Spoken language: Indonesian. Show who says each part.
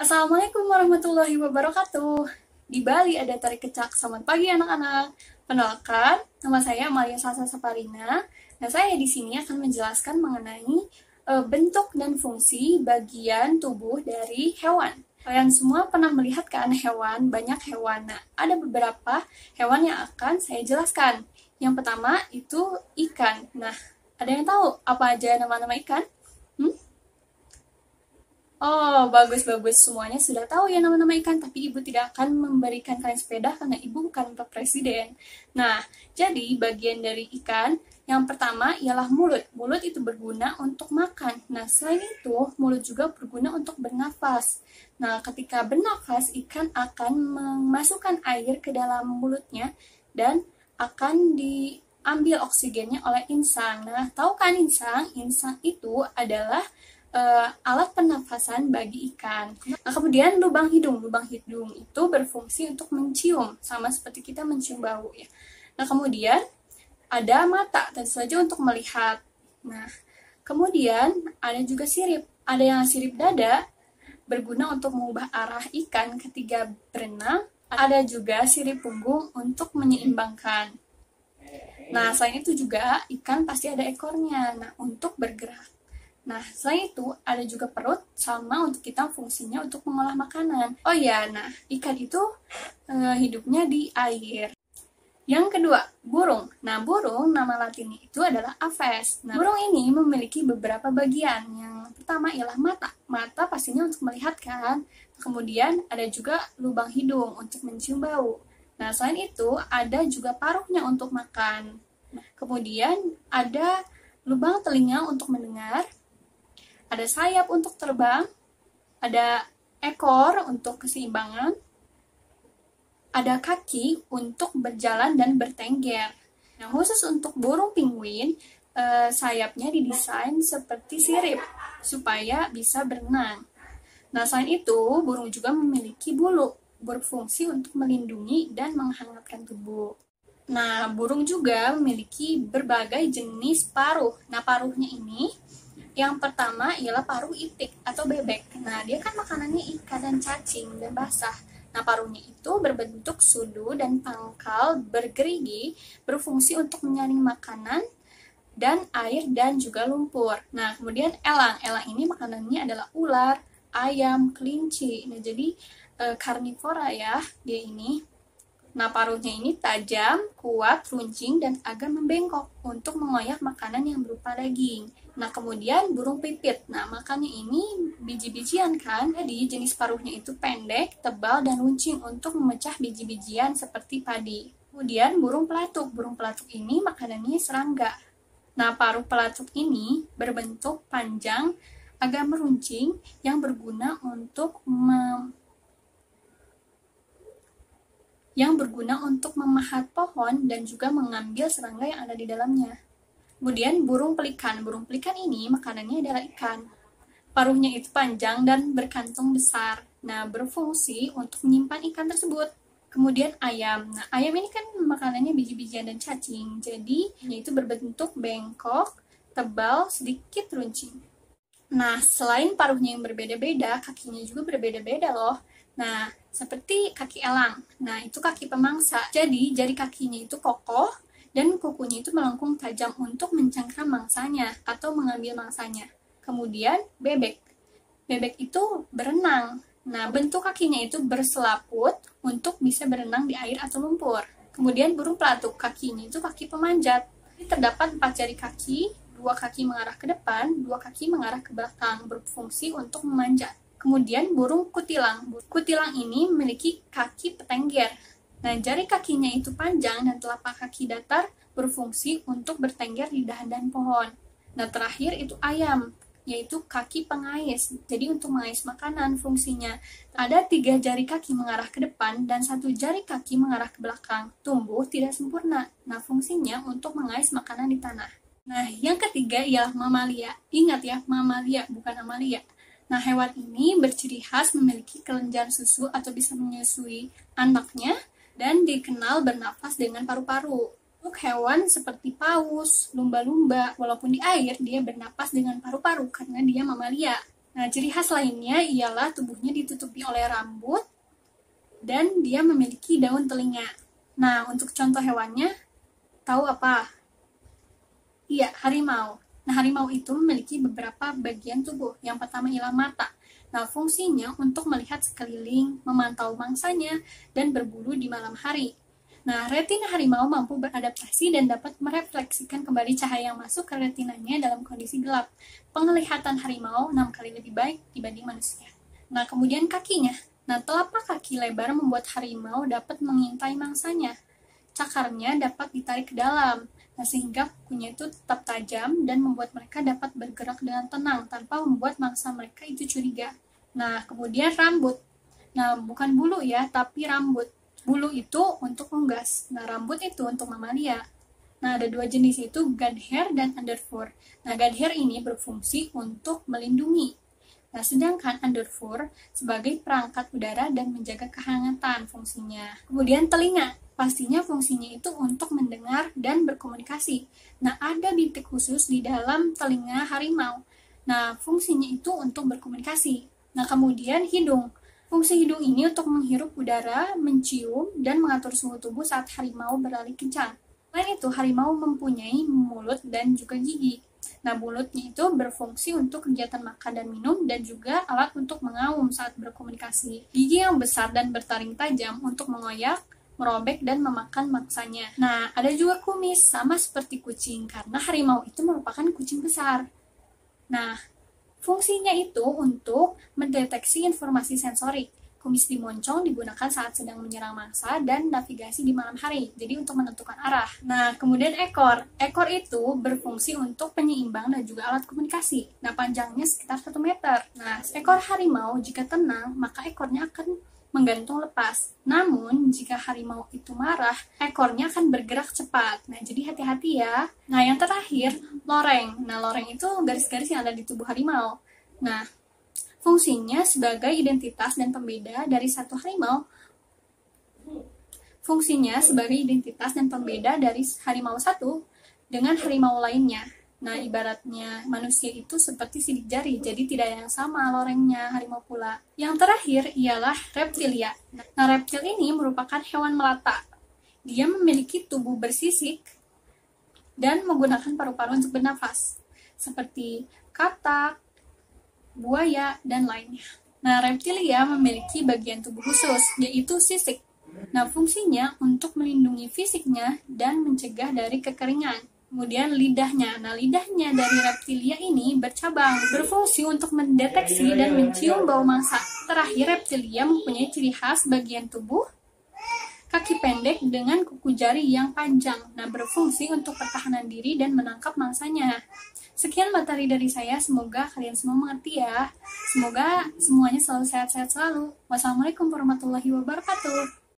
Speaker 1: Assalamualaikum warahmatullahi wabarakatuh. Di Bali ada tari kecak. Selamat pagi anak-anak. Perkenalkan, nama saya Amalia Salsa Saparina. Nah, saya di sini akan menjelaskan mengenai bentuk dan fungsi bagian tubuh dari hewan. Kalian semua pernah melihat kan hewan, banyak hewan. Nah, ada beberapa hewan yang akan saya jelaskan. Yang pertama itu ikan. Nah, ada yang tahu apa aja nama-nama ikan? Oh, bagus-bagus. Semuanya sudah tahu ya nama-nama ikan, tapi Ibu tidak akan memberikan kalian sepeda karena Ibu bukan Pak Presiden. Nah, jadi bagian dari ikan yang pertama ialah mulut. Mulut itu berguna untuk makan. Nah, selain itu, mulut juga berguna untuk bernafas. Nah, ketika bernafas, ikan akan memasukkan air ke dalam mulutnya dan akan diambil oksigennya oleh insang. Nah, tahu kan insang? Insang itu adalah alat pernafasan bagi ikan. Nah, kemudian lubang hidung. Lubang hidung itu berfungsi untuk mencium, sama seperti kita mencium bau ya. Nah, kemudian ada mata, tentu saja untuk melihat. Nah, kemudian ada juga sirip. Ada yang sirip dada, berguna untuk mengubah arah ikan ketika berenang. Ada juga sirip punggung untuk menyeimbangkan. Nah, selain itu juga ikan pasti ada ekornya, nah untuk bergerak. Nah, selain itu ada juga perut sama untuk kita fungsinya untuk mengolah makanan. Oh ya, nah ikan itu hidupnya di air. Yang kedua, burung. Nah, burung nama latinnya itu adalah aves. Nah, burung ini memiliki beberapa bagian. Yang pertama ialah mata. Mata pastinya untuk melihat kan. Kemudian ada juga lubang hidung untuk mencium bau. Nah, selain itu ada juga paruhnya untuk makan. Kemudian ada lubang telinga untuk mendengar. Ada sayap untuk terbang, ada ekor untuk keseimbangan, ada kaki untuk berjalan dan bertengger. Nah, khusus untuk burung penguin, sayapnya didesain seperti sirip supaya bisa berenang. Nah, selain itu, burung juga memiliki bulu, berfungsi untuk melindungi dan menghangatkan tubuh. Nah, burung juga memiliki berbagai jenis paruh. Nah, paruhnya ini yang pertama ialah paruh itik atau bebek. Nah, dia kan makanannya ikan dan cacing dan basah. Nah, paruhnya itu berbentuk sudu dan pangkal bergerigi, berfungsi untuk menyaring makanan dan air dan juga lumpur. Nah, kemudian elang. Elang ini makanannya adalah ular, ayam, kelinci. Nah, jadi karnivora ya dia ini. Nah, paruhnya ini tajam, kuat, runcing, dan agak membengkok untuk mengoyak makanan yang berupa daging. Nah, kemudian burung pipit. Nah, makannya ini biji-bijian kan? Jadi, jenis paruhnya itu pendek, tebal, dan runcing untuk memecah biji-bijian seperti padi. Kemudian burung pelatuk. Burung pelatuk ini makanannya serangga. Nah, paruh pelatuk ini berbentuk panjang, agak meruncing, yang berguna untuk memahat pohon dan juga mengambil serangga yang ada di dalamnya. Kemudian burung pelikan. Burung pelikan ini makanannya adalah ikan. Paruhnya itu panjang dan berkantung besar. Nah, berfungsi untuk menyimpan ikan tersebut. Kemudian ayam. Nah, ayam ini kan makanannya biji-bijian dan cacing. Jadi, itu berbentuk bengkok, tebal, sedikit runcing. Nah, selain paruhnya yang berbeda-beda, kakinya juga berbeda-beda loh. Nah, seperti kaki elang. Nah, itu kaki pemangsa. Jadi, jari kakinya itu kokoh dan kukunya itu melengkung tajam untuk mencengkram mangsanya atau mengambil mangsanya. Kemudian, bebek. Bebek itu berenang. Nah, bentuk kakinya itu berselaput untuk bisa berenang di air atau lumpur. Kemudian, burung pelatuk. Kakinya itu kaki pemanjat. Terdapat 4 jari kaki, 2 kaki mengarah ke depan, 2 kaki mengarah ke belakang, berfungsi untuk memanjat. Kemudian burung kutilang. Kutilang ini memiliki kaki petengger. Nah, jari kakinya itu panjang dan telapak kaki datar berfungsi untuk bertengger di dahan-dahan pohon. Nah, terakhir itu ayam, yaitu kaki pengais. Jadi untuk mengais makanan fungsinya. Ada 3 jari kaki mengarah ke depan dan 1 jari kaki mengarah ke belakang. Tumbuh tidak sempurna. Nah, fungsinya untuk mengais makanan di tanah. Nah, yang ketiga ialah mamalia. Ingat ya, mamalia bukan amalia. Nah, hewan ini berciri khas memiliki kelenjar susu atau bisa menyusui anaknya dan dikenal bernafas dengan paru-paru. Untuk hewan seperti paus, lumba-lumba, walaupun di air dia bernapas dengan paru-paru karena dia mamalia. Nah, ciri khas lainnya ialah tubuhnya ditutupi oleh rambut dan dia memiliki daun telinga. Nah, untuk contoh hewannya, tahu apa? Iya, harimau. Nah, harimau itu memiliki beberapa bagian tubuh. Yang pertama ialah mata. Nah, fungsinya untuk melihat sekeliling, memantau mangsanya, dan berburu di malam hari. Nah, retina harimau mampu beradaptasi dan dapat merefleksikan kembali cahaya yang masuk ke retinanya dalam kondisi gelap. Penglihatan harimau 6 kali lebih baik dibanding manusia. Nah, kemudian kakinya. Nah, telapak kaki lebar membuat harimau dapat mengintai mangsanya. Cakarnya dapat ditarik ke dalam. Nah, sehingga kukunya itu tetap tajam dan membuat mereka dapat bergerak dengan tenang tanpa membuat mangsa mereka itu curiga. Nah, kemudian rambut. Nah, bukan bulu ya, tapi rambut. Bulu itu untuk unggas. Nah, rambut itu untuk mamalia. Nah, ada dua jenis itu, guard hair dan underfur. Nah, guard hair ini berfungsi untuk melindungi. Nah, sedangkan underfur sebagai perangkat udara dan menjaga kehangatan fungsinya. Kemudian telinga. Pastinya fungsinya itu untuk mendengar dan berkomunikasi. Nah, ada bintik khusus di dalam telinga harimau. Nah, fungsinya itu untuk berkomunikasi. Nah, kemudian hidung. Fungsi hidung ini untuk menghirup udara, mencium, dan mengatur suhu tubuh saat harimau berlari kencang. Selain itu, harimau mempunyai mulut dan juga gigi. Nah, mulutnya itu berfungsi untuk kegiatan makan dan minum dan juga alat untuk mengaum saat berkomunikasi. Gigi yang besar dan bertaring tajam untuk mengoyak, merobek, dan memakan mangsanya. Nah, ada juga kumis, sama seperti kucing, karena harimau itu merupakan kucing besar. Nah, fungsinya itu untuk mendeteksi informasi sensorik. Kumis di moncong digunakan saat sedang menyerang mangsa dan navigasi di malam hari, jadi untuk menentukan arah. Nah, kemudian ekor. Ekor itu berfungsi untuk penyeimbang dan juga alat komunikasi. Nah, panjangnya sekitar 1 meter. Nah, ekor harimau jika tenang, maka ekornya akan menggantung lepas. Namun, jika harimau itu marah, ekornya akan bergerak cepat. Nah, jadi hati-hati ya. Nah, yang terakhir, loreng. Nah, loreng itu garis-garis yang ada di tubuh harimau. Nah, fungsinya sebagai identitas dan pembeda dari satu harimau. Fungsinya sebagai identitas dan pembeda dari harimau satu dengan harimau lainnya. Nah, ibaratnya manusia itu seperti sidik jari, jadi tidak yang sama lorengnya harimau pula. Yang terakhir ialah reptilia. Nah, reptil ini merupakan hewan melata. Dia memiliki tubuh bersisik dan menggunakan paru-paru untuk bernafas, seperti katak, buaya, dan lainnya. Nah, reptilia memiliki bagian tubuh khusus, yaitu sisik. Nah, fungsinya untuk melindungi fisiknya dan mencegah dari kekeringan. Kemudian lidahnya. Nah, lidahnya dari reptilia ini bercabang, berfungsi untuk mendeteksi dan mencium bau mangsa. Terakhir, reptilia mempunyai ciri khas bagian tubuh kaki pendek dengan kuku jari yang panjang. Nah, berfungsi untuk pertahanan diri dan menangkap mangsanya. Sekian materi dari saya, semoga kalian semua mengerti ya. Semoga semuanya selalu sehat-sehat selalu. Wassalamualaikum warahmatullahi wabarakatuh.